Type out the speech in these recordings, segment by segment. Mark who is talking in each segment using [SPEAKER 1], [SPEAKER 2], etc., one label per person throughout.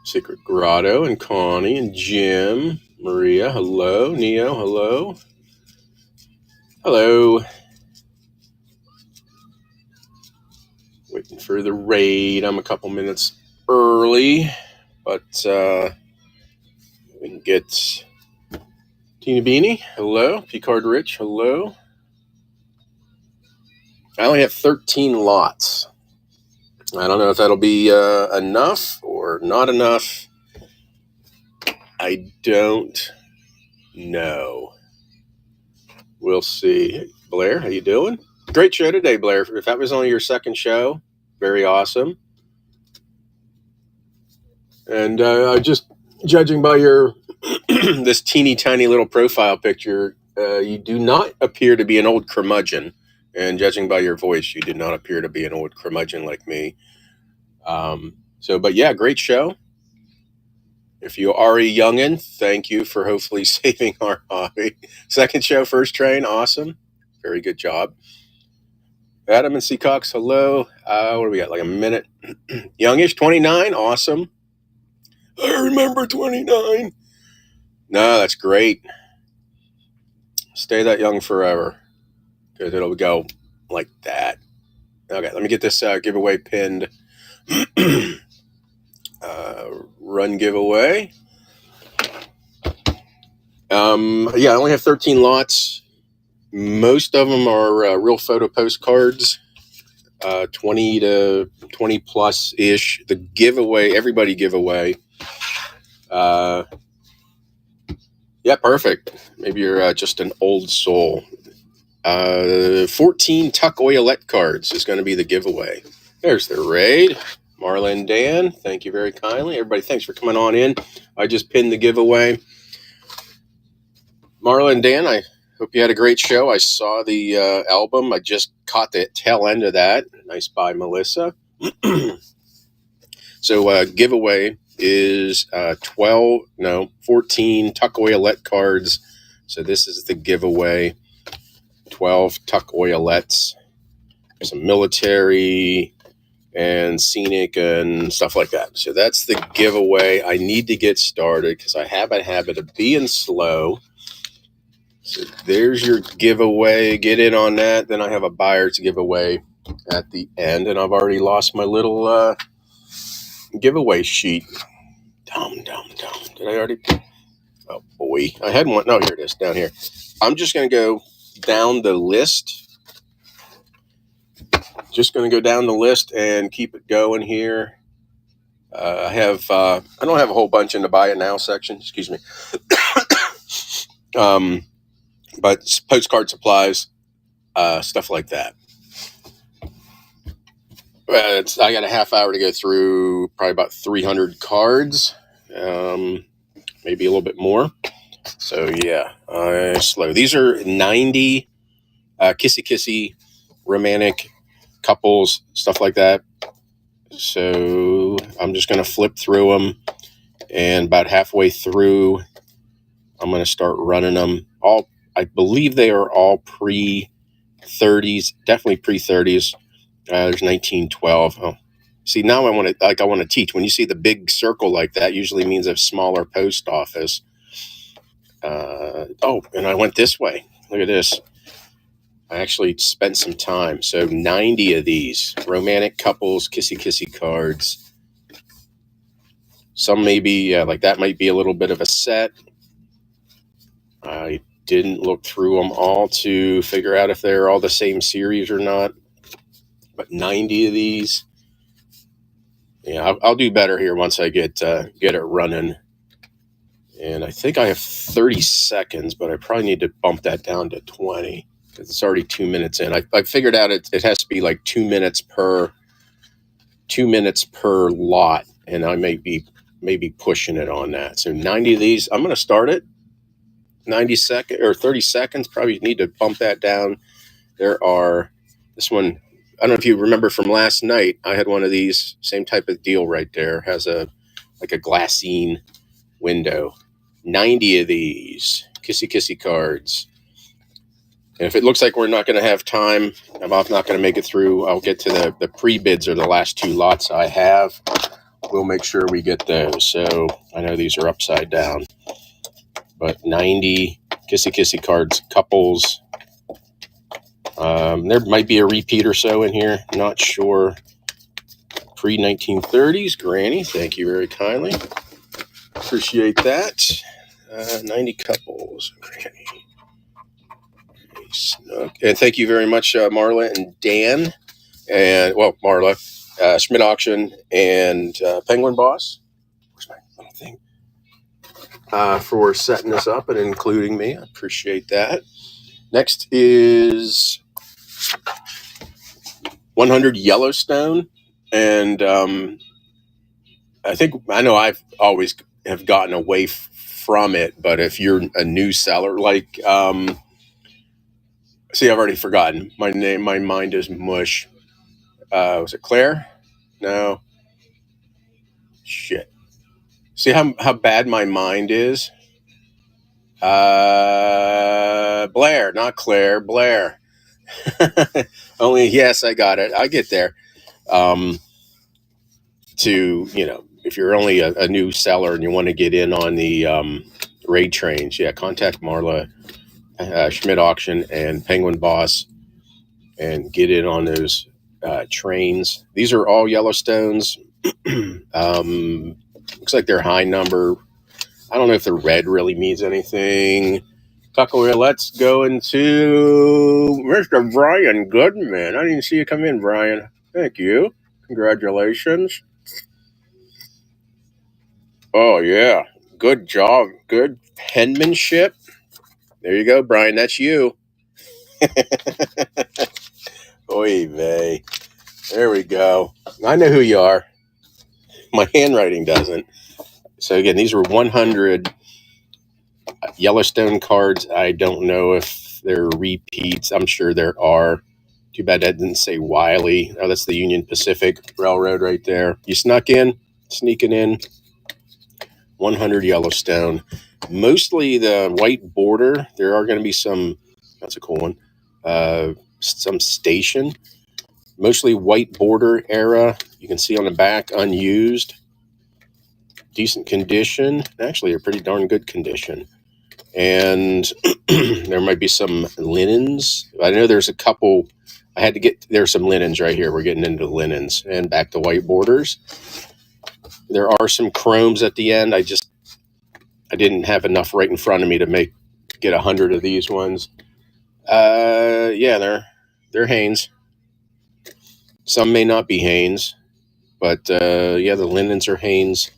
[SPEAKER 1] Secret Grotto and Connie and Jim. Maria, hello. Neo, hello. Hello. Waiting for the raid. I'm a couple minutes early, but we can get Tina Beanie, hello. Picard Rich, hello. I only have 13 lots. I don't know if that'll be enough or not enough. I don't know. We'll see. Hey, Blair, how you doing? Great show today, Blair. If that was only your second show, very awesome. And just judging by your this teeny tiny little profile picture, you do not appear to be an old curmudgeon. And judging by your voice, you did not appear to be an old curmudgeon like me. But yeah, great show. If you are a youngin', thank you for hopefully saving our hobby. Second show, first train, awesome. Very good job. Adam and Seacox, hello. What do we got, like a minute? Youngish, 29, awesome. I remember 29. No, that's great. Stay that young forever, because it'll go like that. Okay, let me get this giveaway pinned. Run giveaway. Yeah, I only have 13 lots. Most of them are real photo postcards, 20 to 20 plus ish. The giveaway, everybody giveaway. Yeah, perfect. Maybe you're just an old soul. 14 Tuck Oilette cards is going to be the giveaway. There's the raid. Marlon Dan, thank you very kindly. Everybody, thanks for coming on in. I just pinned the giveaway. Marlon Dan, I hope you had a great show. I saw the album. I just caught the tail end of that. Nice by Melissa. So giveaway is 14 Tuck Oilette cards. So this is the giveaway. 12 Tuck Oilettes. Some military and scenic and stuff like that. So that's the giveaway. I need to get started because I have a habit of being slow. So there's your giveaway. Get in on that. Then I have a buyer's giveaway at the end. And I've already lost my little giveaway sheet. Dumb. Did I already? Oh, boy. I had one. No, here it is down here. I'm just going to go down the list. Just going to go down the list and keep it going here. I don't have a whole bunch in the buy it now section. Excuse me. But postcard supplies, stuff like that. I got a half hour to go through probably about 300 cards, maybe a little bit more. So yeah, slow. These are 90 kissy romantic couples, stuff like that. So I'm just going to flip through them, and about halfway through, I'm going to start running them. All, I believe they are all pre-30s, definitely pre-30s. There's 1912. Oh, see, now I want to teach. When you see the big circle like that, usually means a smaller post office. And I went this way. Look at this. I actually spent some time. So 90 of these romantic couples, kissy cards. Some maybe like that might be a little bit of a set. I didn't look through them all to figure out if they're all the same series or not. But 90 of these. Yeah, I'll do better here once I get it running. And I think I have 30 seconds, but I probably need to bump that down to 20. It's already 2 minutes in. I figured out it has to be like 2 minutes per lot, and I may be pushing it on that. So 90 of these, I'm going to start it. 90 seconds or 30 seconds. Probably need to bump that down. This one, I don't know if you remember from last night. I had one of these, same type of deal right there. Has a glassine window. 90 of these kissy cards. And if it looks like we're not going to have time, I'm not going to make it through, I'll get to the pre-bids or the last two lots I have. we'll make sure we get those. So I know these are upside down, but 90 Kissy Kissy cards, couples. There might be a repeat or so in here. Not sure. Pre-1930s, Granny. Thank you very kindly. Appreciate that. 90 couples, Granny. Snook. And thank you very much, Marla and Dan. And, well, Marla, Schmidt Auction, and Penguin Boss. Where's my little thing? For setting this up and including me. I appreciate that. Next is 100 Yellowstone. And I know I've always have gotten away from it, but if you're a new seller, like, see, I've already forgotten my name. My mind is mush. Was it Claire? No. Shit. See how bad my mind is? Blair, not Claire, Blair. Only, yes, I got it. I get there. If you're only a new seller and you want to get in on the raid trains, contact Marla, Schmidt Auction, and Penguin Boss, and get in on those trains. These are all Yellowstones. Looks like they're high number. I don't know if the red really means anything. Let's go into Mr. Brian Goodman. I didn't see you come in, Brian. Thank you. Congratulations. Oh, yeah. Good job. Good penmanship. There you go, Brian. That's you. Oy vey. There we go. I know who you are. My handwriting doesn't. So again, these were 100 Yellowstone cards. I don't know if they're repeats. I'm sure there are. Too bad that didn't say Wiley. Oh, that's the Union Pacific Railroad right there. You sneaking in. 100 Yellowstone. Mostly the white border. There are going to be some, that's a cool one, some station. Mostly white border era. You can see on the back, unused. Decent condition. Actually, a pretty darn good condition. And there might be some linens. I know there's a couple. There's some linens right here. We're getting into linens and back to white borders. There are some chromes at the end. I didn't have enough right in front of me to get 100 of these ones. They're Hanes. Some may not be Hanes, but the linens are Hanes.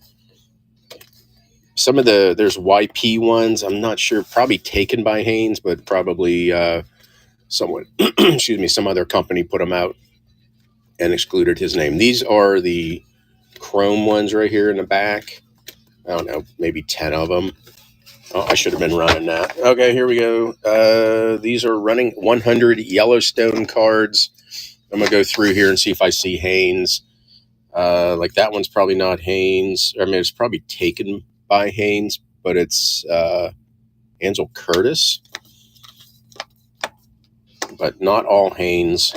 [SPEAKER 1] Some of there's YP ones. I'm not sure, probably taken by Hanes, but probably someone, some other company put them out and excluded his name. These are the chrome ones right here in the back. I don't know, maybe 10 of them. Oh, I should have been running that. Okay, here we go. These are running 100 Yellowstone cards. I'm going to go through here and see if I see Hanes. Like that one's probably not Hanes. I mean, it's probably taken by Hanes, but it's Ansel Curtis. But not all Hanes.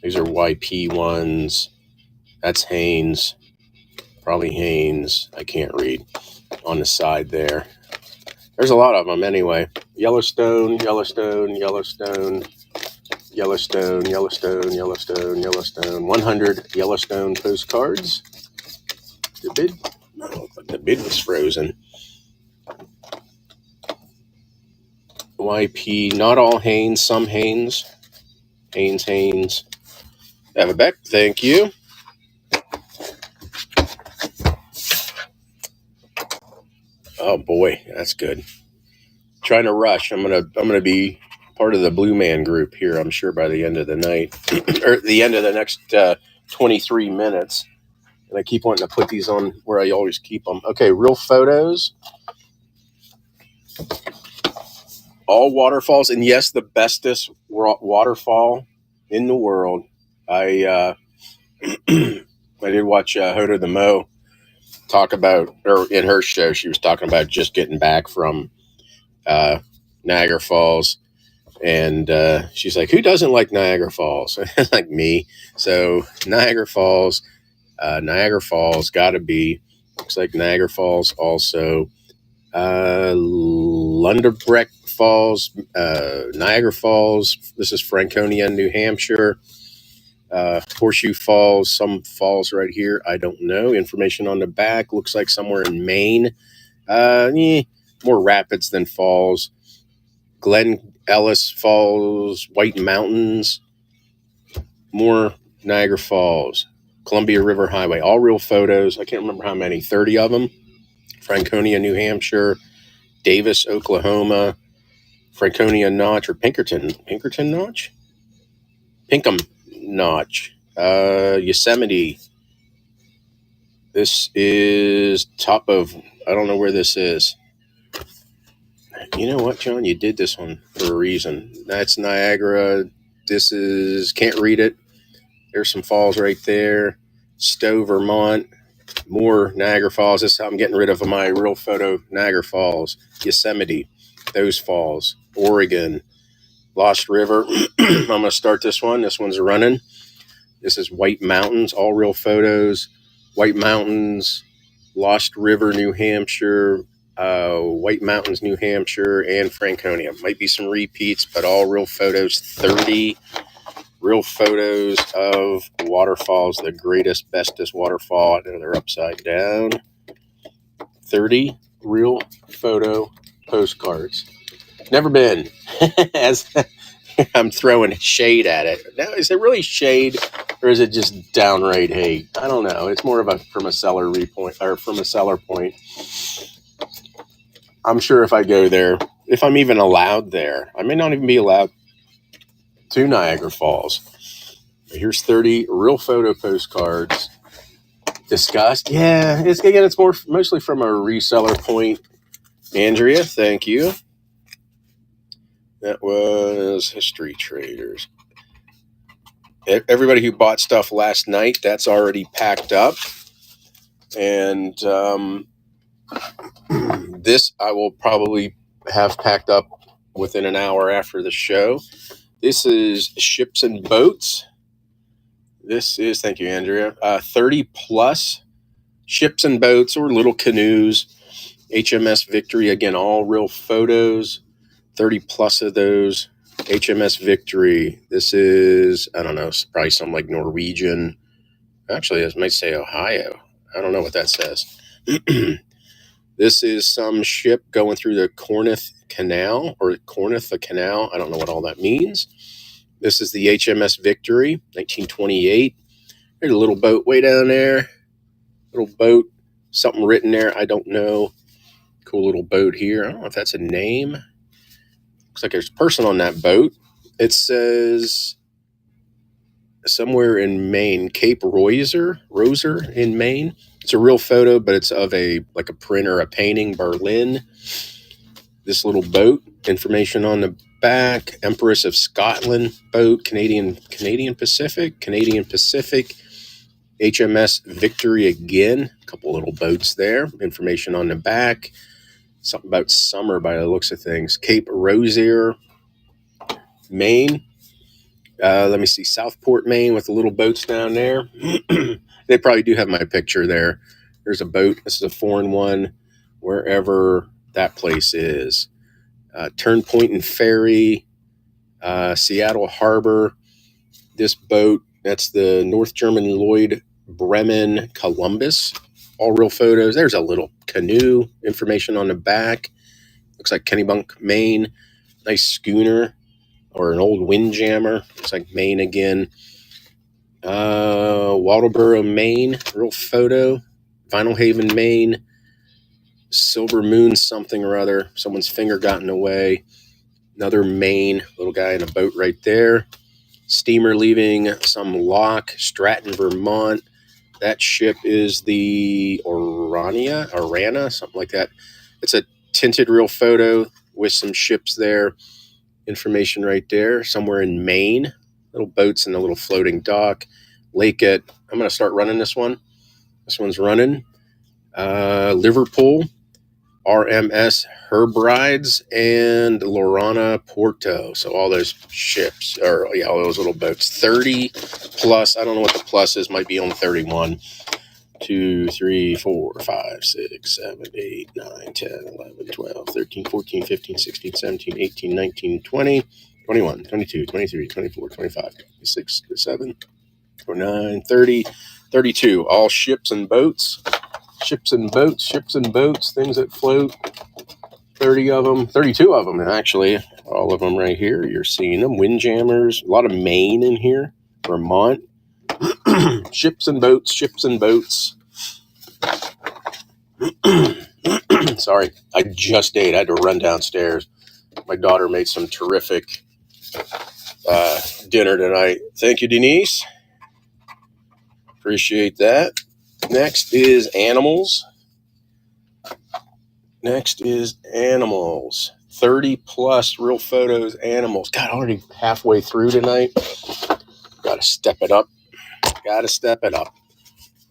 [SPEAKER 1] These are YP ones. That's Hanes. Probably Hanes. I can't read on the side there. There's a lot of them anyway. Yellowstone, Yellowstone, Yellowstone, Yellowstone, Yellowstone, Yellowstone, Yellowstone. 100 Yellowstone postcards. The bid? No, but the bid was frozen. YP, not all Hanes, some Hanes. Hanes. Have a Beck, thank you. Oh boy, that's good. Trying to rush. I'm gonna be part of the Blue Man group here, I'm sure, by the end of the night. Or the end of the next 23 minutes. And I keep wanting to put these on where I always keep them. Okay, real photos. All waterfalls. And yes, the bestest waterfall in the world. I did watch Hoda the Mo talk about, or in her show, she was talking about just getting back from Niagara Falls. And she's like, who doesn't like Niagara Falls? Like me. So Niagara Falls, Niagara Falls, got to be. Looks like Niagara Falls also. Lunderbreck Falls, Niagara Falls. This is Franconia, New Hampshire. Horseshoe Falls, some falls right here. I don't know. Information on the back. Looks like somewhere in Maine. More rapids than falls. Glen Ellis Falls, White Mountains. More Niagara Falls. Columbia River Highway. All real photos. I can't remember how many. 30 of them. Franconia, New Hampshire. Davis, Oklahoma. Franconia Notch or Pinkerton Notch? Pinkham Notch. Yosemite. This is top of, I don't know where this is. You know what, John? You did this one for a reason. That's Niagara. This is, can't read it. There's some falls right there. Stowe, Vermont. More Niagara Falls. This is how I'm getting rid of my real photo Niagara Falls. Yosemite. Those falls. Oregon. Lost River. I'm going to start this one. This one's running. This is White Mountains. All real photos. White Mountains. Lost River, New Hampshire. White Mountains, New Hampshire, and Franconia. Might be some repeats, but all real photos. 30 real photos of waterfalls, the greatest, bestest waterfall. I know they're upside down. 30 real photo postcards. Never been. As I'm throwing shade at it. Now, is it really shade, or is it just downright hate? I don't know. It's more of from a seller point. I'm sure if I go there, if I'm even allowed there, I may not even be allowed to Niagara Falls. Here's 30 real photo postcards. Discussed. Yeah, it's mostly from a reseller point. Andrea, thank you. That was History Traders. Everybody who bought stuff last night, that's already packed up. And this I will probably have packed up within an hour after the show. This is Ships and Boats. This is, thank you, Andrea, 30 plus ships and boats or little canoes. HMS Victory, again, all real photos. 30 plus of those. HMS Victory. This is, I don't know, probably some like Norwegian. Actually, this might say Ohio. I don't know what that says. This is some ship going through the Corinth Canal. I don't know what all that means. This is the HMS Victory, 1928. There's a little boat way down there. Little boat. Something written there. I don't know. Cool little boat here. I don't know if that's a name. Looks like there's a person on that boat. It says somewhere in Maine, Cape Roser in Maine. It's a real photo, but it's of a print or a painting, Berlin. This little boat, information on the back, Empress of Scotland boat, Canadian Pacific, HMS Victory again, a couple little boats there, information on the back, something about summer by the looks of things, Cape Rosier, Maine. Let me see, Southport, Maine, with the little boats down there. They probably do have my picture there. There's a boat. This is a foreign one, wherever that place is. Turnpoint and Ferry, Seattle Harbor. This boat, that's the North German Lloyd Bremen Columbus. All real photos. There's a little canoe, information on the back. Looks like Kennebunk, Maine. Nice schooner or an old windjammer. Looks like Maine again. Waldoboro, Maine. Real photo. Vinyl Haven, Maine. Silver Moon something or other. Someone's finger got in the way. Another Maine. Little guy in a boat right there. Steamer leaving some lock. Stratton, Vermont. That ship is the Orana, something like that. It's a tinted real photo with some ships there. Information right there. Somewhere in Maine. Little boats and a little floating dock. Lake at, I'm going to start running this one. This one's running. Liverpool. RMS Herbrides and Lorana Porto. So all those ships, or yeah, all those little boats. 30 plus. I don't know what the plus is. Might be on 31. 2, 3, 4, 5, 6, 7, 8, 9, 10, 11, 12, 13, 14, 15, 16, 17, 18, 19, 20, 21, 22, 23, 24, 25, 26, 27, 29, 30, 32. All ships and boats. Ships and boats, things that float. 30 of them, 32 of them, actually. All of them right here. You're seeing them. Windjammers. A lot of Maine in here. Vermont. Ships and boats. Sorry, I just ate. I had to run downstairs. My daughter made some terrific dinner tonight. Thank you, Denise. Appreciate that. Next is animals. 30 plus real photos, animals. God, already halfway through tonight. Got to step it up.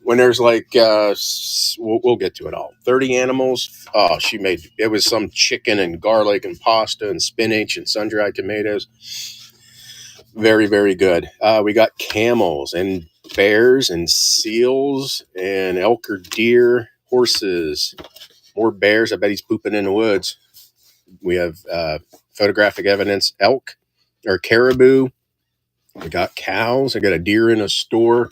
[SPEAKER 1] When there's like, we'll get to it all. 30 animals. Oh, she made, it was some chicken and garlic and pasta and spinach and sun-dried tomatoes. Very, very good. We got camels and bears and seals and elk or deer, horses, more bears. I bet he's pooping in the woods. We have photographic evidence, elk or caribou. We got cows. I got a deer in a store.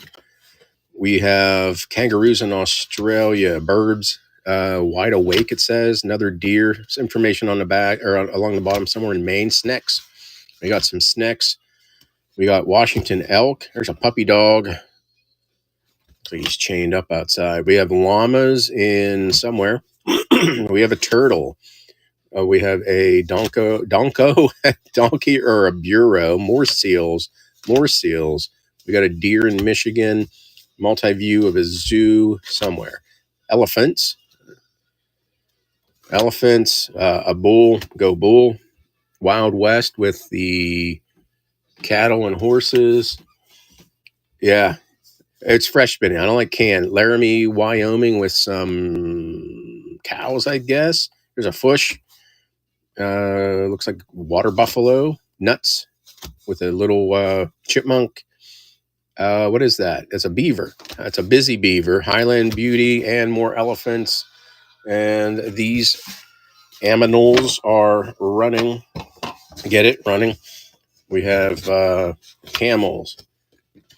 [SPEAKER 1] We have kangaroos in Australia, birds, wide awake, it says. Another deer. Some information on the back or along the bottom somewhere in Maine. Snecks. We got some snecks. We got Washington elk. There's a puppy dog. So he's chained up outside. We have llamas in somewhere. We have a turtle. We have a donkey or a bureau. More seals. We got a deer in Michigan. Multi-view of a zoo somewhere. Elephants. A bull. Go bull. Wild West with the cattle and horses. Yeah. It's fresh spinning. I don't like canned. Laramie, Wyoming with some cows, I guess. There's a fish. Looks like water buffalo. Nuts with a little chipmunk. What is that? It's a beaver. It's a busy beaver. Highland beauty and more elephants. And these aminals are running. Get it? Running. We have camels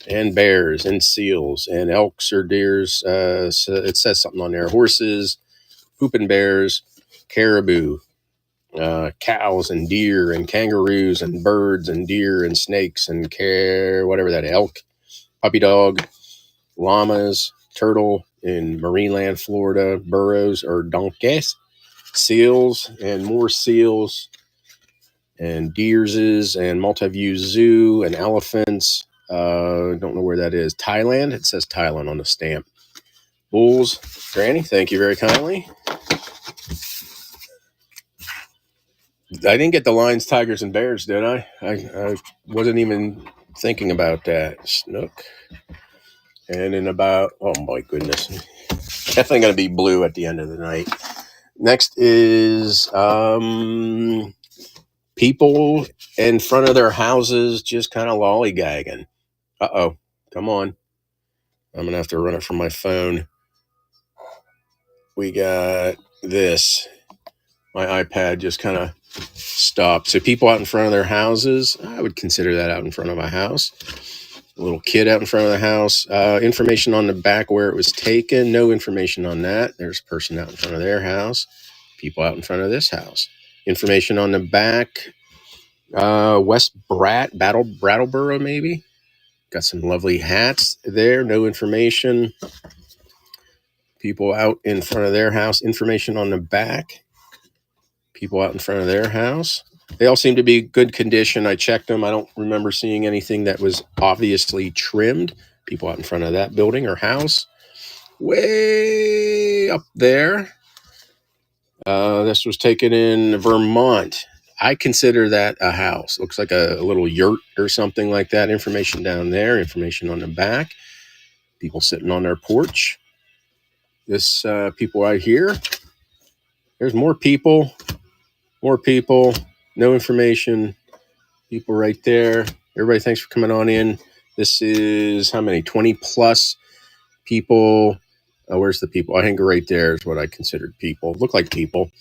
[SPEAKER 1] and bears and seals and elks or deers. So it says something on there. Horses, whooping bears, caribou, cows and deer and kangaroos and birds and deer and snakes and whatever that, elk, puppy dog, llamas, turtle in Marineland, Florida, burros or donkeys, seals and more seals and deerses and multi-view zoo and elephants. Don't know where that is. Thailand. It says Thailand on the stamp. Bulls. Granny, thank you very kindly. I didn't get the lions, tigers, and bears, did I? I wasn't even thinking about that. Snook. And in about, oh my goodness. Definitely going to be blue at the end of the night. Next is people in front of their houses just kind of lollygagging. Uh-oh. Come on. I'm going to have to run it from my phone. We got this. My iPad just kind of stopped. So people out in front of their houses, I would consider that out in front of a house. A little kid out in front of the house. Information on the back where it was taken. No information on that. There's a person out in front of their house. People out in front of this house. Information on the back. West Brattleboro, maybe. Got some lovely hats there. No information. People out in front of their house. Information on the back. People out in front of their house. They all seem to be good condition. I checked them. I don't remember seeing anything that was obviously trimmed. People out in front of that building or house. Way up there. This was taken in Vermont. I consider that a house. Looks like a little yurt or something like that. Information down there. Information on the back. People sitting on their porch. This people right here. There's more people, no information, people right there. Everybody, thanks for coming on in. This is how many? 20 plus people. Where's the people? I think right there is what I considered people. Look like people.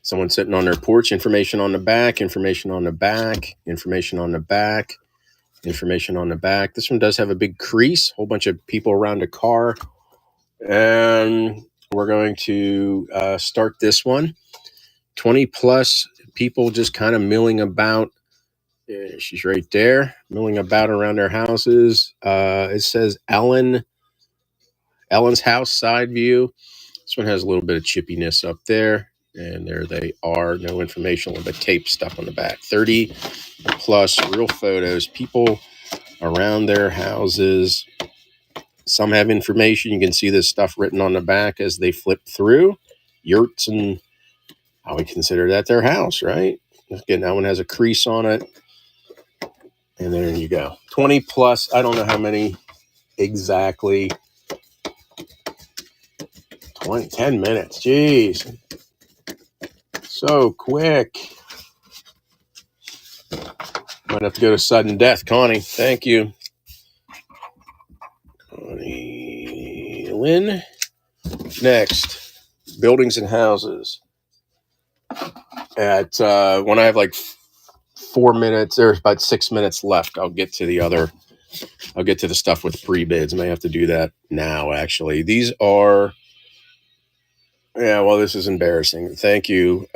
[SPEAKER 1] Someone sitting on their porch. Information on the back. Information on the back. Information on the back. Information on the back. This one does have a big crease. Whole bunch of people around a car. And we're going to start this one. 20 plus people just kind of milling about. She's right there, milling about around their houses. It says Ellen's house side view. This one has a little bit of chippiness up there. And there they are. No information, a little bit of tape stuck on the back. 30 plus real photos. People around their houses. Some have information. You can see this stuff written on the back as they flip through. Yurts, and I would consider that their house, right? Again, that one has a crease on it. And there you go. 20 plus. I don't know how many exactly. 10 minutes. Jeez. So quick. Might have to go to sudden death. Connie, thank you. Connie Lynn. Next, buildings and houses. At when I have like 4 minutes, there's about 6 minutes left. I'll get to the stuff with pre-bids. I may have to do that now, actually. These are, this is embarrassing. Thank you,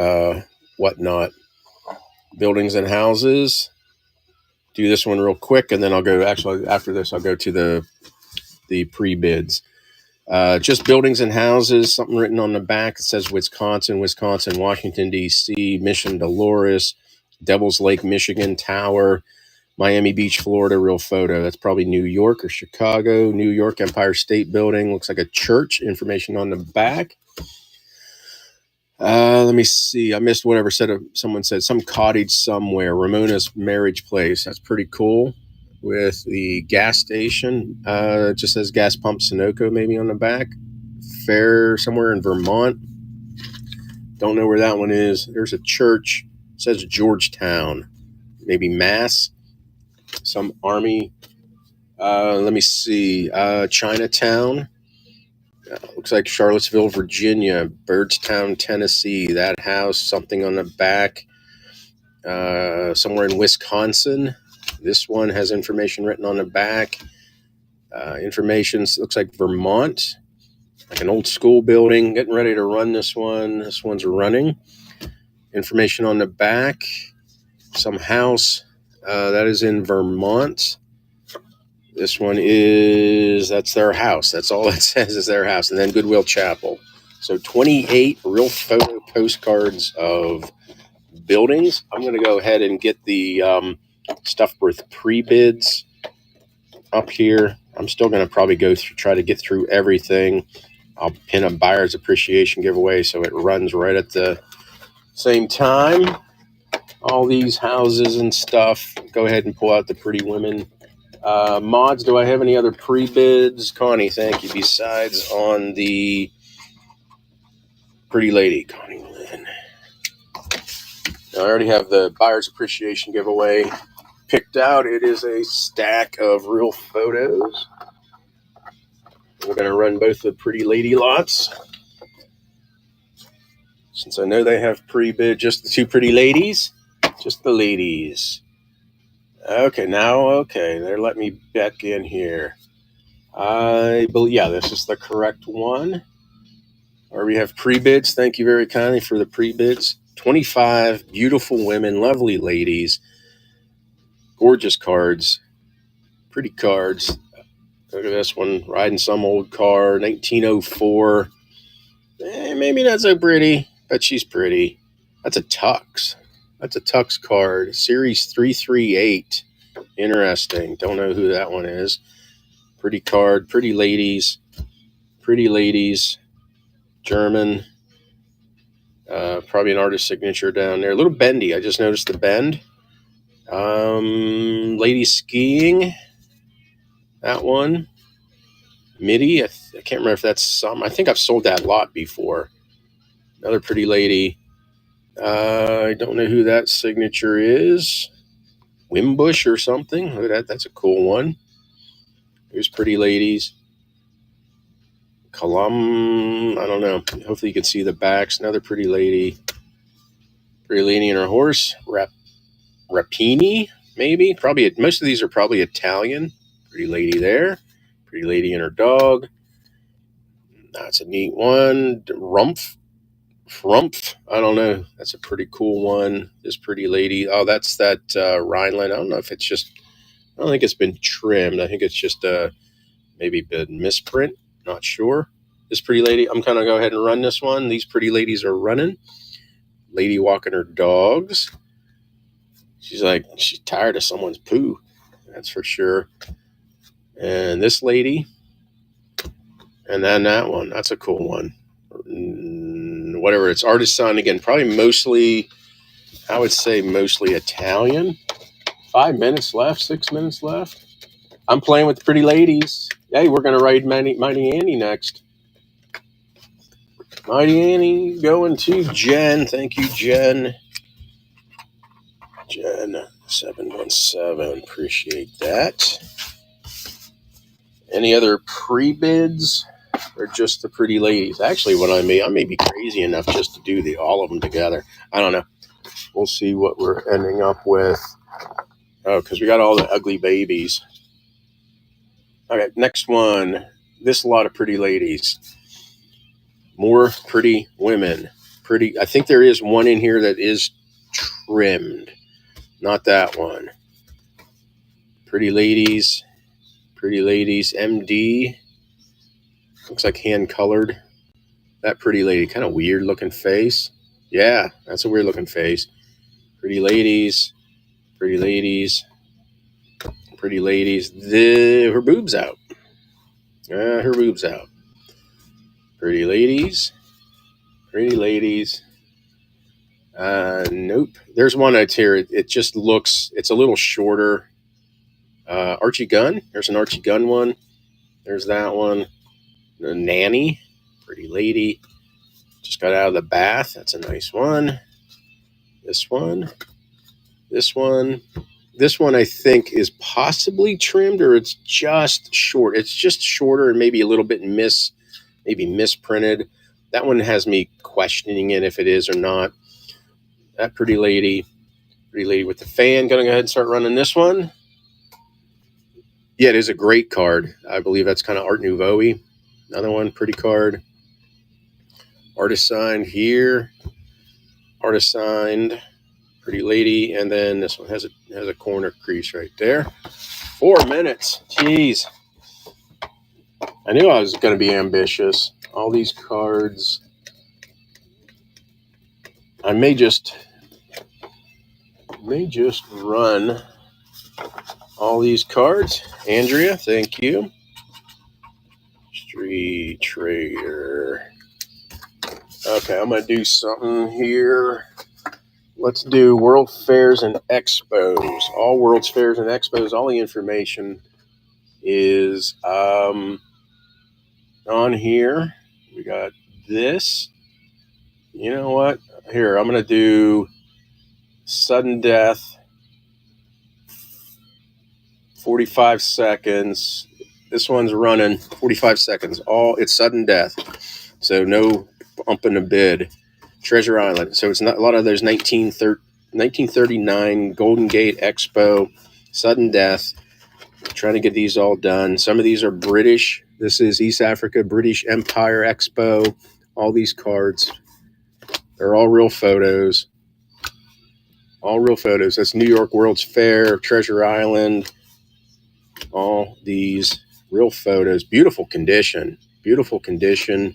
[SPEAKER 1] whatnot. Buildings and houses. Do this one real quick, and then I'll go, actually, after this, I'll go to the pre-bids. Just buildings and houses, something written on the back. It says Wisconsin, Washington, D.C., Mission Dolores, Devil's Lake, Michigan, Tower, Miami Beach, Florida, real photo. That's probably New York or Chicago. New York, Empire State Building. Looks like a church. Information on the back. Let me see. I missed whatever someone said. Some cottage somewhere. Ramona's marriage place. That's pretty cool. With the gas station. It just says gas pump Sunoco maybe on the back. Fair somewhere in Vermont. Don't know where that one is. There's a church. It says Georgetown. Maybe Mass. Some army. Let me see. Chinatown. Looks like Charlottesville, Virginia. Byrdstown, Tennessee. That house. Something on the back. Somewhere in Wisconsin. This one has information written on the back. Information looks like Vermont, like an old school building. Getting ready to run this one. This one's running. Information on the back. Some house that is in Vermont. This one that's their house. That's all it says is their house. And then Goodwill Chapel. So 28 real photo postcards of buildings. I'm going to go ahead and get the stuff with pre-bids up here. I'm still going to probably try to get through everything. I'll pin a buyer's appreciation giveaway so it runs right at the same time. All these houses and stuff. Go ahead and pull out the pretty women. Mods, do I have any other pre-bids? Connie, thank you. Besides on the pretty lady, Connie Lynn. I already have the buyer's appreciation giveaway picked out. It is a stack of real photos. We're going to run both the pretty lady lots. Since I know they have pre-bid, just the two pretty ladies. Just the ladies. Okay, they're letting me back in here. I believe, this is the correct one. Or we have pre-bids. Thank you very kindly for the pre-bids. 25 beautiful women, lovely ladies. Gorgeous cards. Pretty cards. Look at this one. Riding some old car. 1904. Maybe not so pretty, but she's pretty. That's a Tux. That's a Tux card. Series 338. Interesting. Don't know who that one is. Pretty card. Pretty ladies. Pretty ladies. German. Probably an artist signature down there. A little bendy. I just noticed the bend. Lady skiing. That one. MIDI. I can't remember if that's some. I think I've sold that lot before. Another pretty lady. I don't know who that signature is. Wimbush or something. Look at that. That's a cool one. Here's pretty ladies. Colum. I don't know. Hopefully you can see the backs. Another pretty lady. Pretty lady and her horse. Rapini, maybe. Probably. Most of these are probably Italian. Pretty lady there. Pretty lady and her dog. That's a neat one. Rumpf. I don't know. That's a pretty cool one. This pretty lady. Oh, that's that Rhineland. I don't know if it's just. I don't think it's been trimmed. I think it's just maybe been misprint. Not sure. This pretty lady. I'm kind of go ahead and run this one. These pretty ladies are running. Lady walking her dogs. She's tired of someone's poo. That's for sure. And this lady. And then that one. That's a cool one. Whatever. It's artisan again. Probably mostly, I would say mostly Italian. 5 minutes left. 6 minutes left. I'm playing with pretty ladies. Hey, we're going to ride Mighty Annie next. Mighty Annie going to Jen. Thank you, Jen. Jen 717. Appreciate that. Any other pre-bids or just the pretty ladies? Actually, I may be crazy enough just to do all of them together. I don't know. We'll see what we're ending up with. Oh, because we got all the ugly babies. Okay, next one. This a lot of pretty ladies. More pretty women. Pretty. I think there is one in here that is trimmed. Not that one. Pretty ladies. Pretty ladies. MD. Looks like hand colored. That pretty lady. Kind of weird looking face. Yeah, that's a weird looking face. Pretty ladies. Pretty ladies. Pretty ladies. Her boob's out. Her boob's out. Pretty ladies. Pretty ladies. Nope. There's one that's here. It just looks, it's a little shorter. Archie Gunn. There's an Archie Gunn one. There's that one. The Nanny. Pretty lady. Just got out of the bath. That's a nice one. This one. This one. This one I think is possibly trimmed, or it's just short. It's just shorter and maybe a little bit misprinted. That one has me questioning it if it is or not. That pretty lady with the fan. Gonna go ahead and start running this one. Yeah, it is a great card. I believe that's kind of Art Nouveau-y. Another one, pretty card. Artist signed here. Artist signed. Pretty lady. And then this one has a corner crease right there. 4 minutes. Jeez. I knew I was going to be ambitious. All these cards. I may just run all these cards. Andrea, thank you. Street Trader. Okay, I'm going to do something here. Let's do World Fairs and Expos. All World's Fairs and Expos. All the information is on here. We got this. You know what? Here, I'm going to do sudden death. 45 seconds. This one's running 45 seconds. It's sudden death. So no bumping the bid. Treasure Island. So it's not a lot of those 1939 Golden Gate Expo, sudden death. Trying to get these all done. Some of these are British. This is East Africa British Empire Expo. All these cards. They're all real photos. All real photos. That's New York World's Fair, Treasure Island. All these real photos. Beautiful condition. Beautiful condition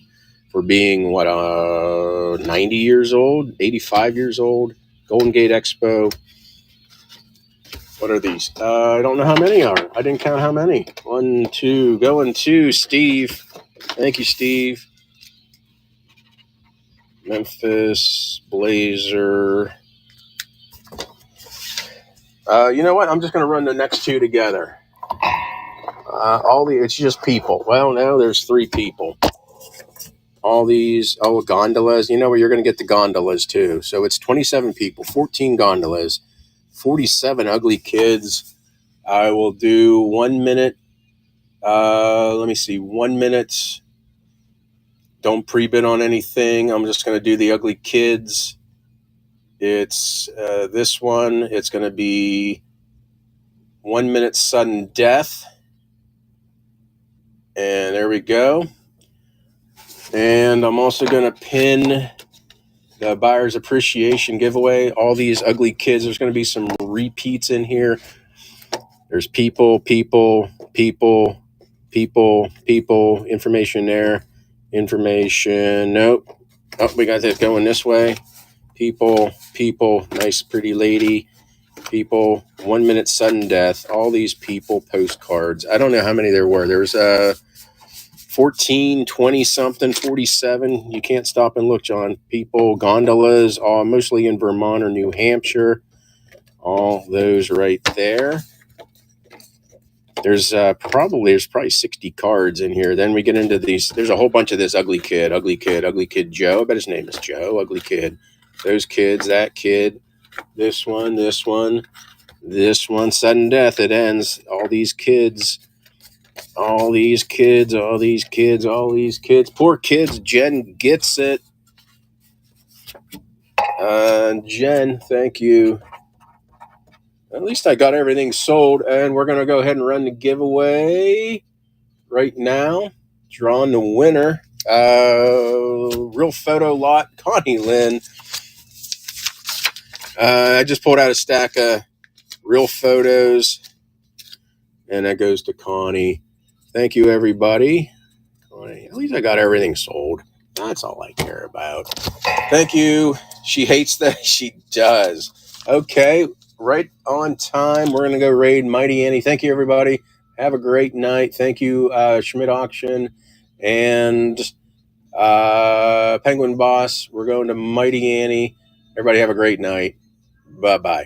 [SPEAKER 1] for being, 90 years old, 85 years old. Golden Gate Expo. What are these? I don't know how many are. I didn't count how many. 1, 2, going to Steve. Thank you, Steve. Memphis, Blazer. You know what? I'm just going to run the next two together. It's just people. Well, now there's 3 people. all these gondolas. You know where you're going to get the gondolas too. So it's 27 people, 14 gondolas, 47 ugly kids. I will do 1 minute. Let me see, 1 minute. Don't pre-bid on anything. I'm just going to do the ugly kids. It's this one. It's going to be 1 minute sudden death. And there we go. And I'm also going to pin the buyer's appreciation giveaway. All these ugly kids. There's going to be some repeats in here. There's people. Information there. Information. Nope. Oh, we got this going this way. People. Nice, pretty lady. People. 1 minute sudden death. All these people postcards. I don't know how many there were. There was 14, 20 something, 47. You can't stop and look, John. People, gondolas, all mostly in Vermont or New Hampshire. All those right there. There's probably 60 cards in here. Then we get into these. There's a whole bunch of this ugly kid Joe. I bet his name is Joe. Ugly kid. Those kids, that kid, this one, sudden death. It ends. All these kids. Poor kids. Jen gets it. Jen, thank you. At least I got everything sold, and we're going to go ahead and run the giveaway right now. Drawing the winner. Real photo lot, Connie Lynn. I just pulled out a stack of real photos, and that goes to Connie. Thank you, everybody. Connie, at least I got everything sold. That's all I care about. Thank you. She hates that. She does. Okay, right on time. We're going to go raid Mighty Annie. Thank you, everybody. Have a great night. Thank you, Schmidt Auction and Penguin Boss. We're going to Mighty Annie. Everybody have a great night. Bye-bye.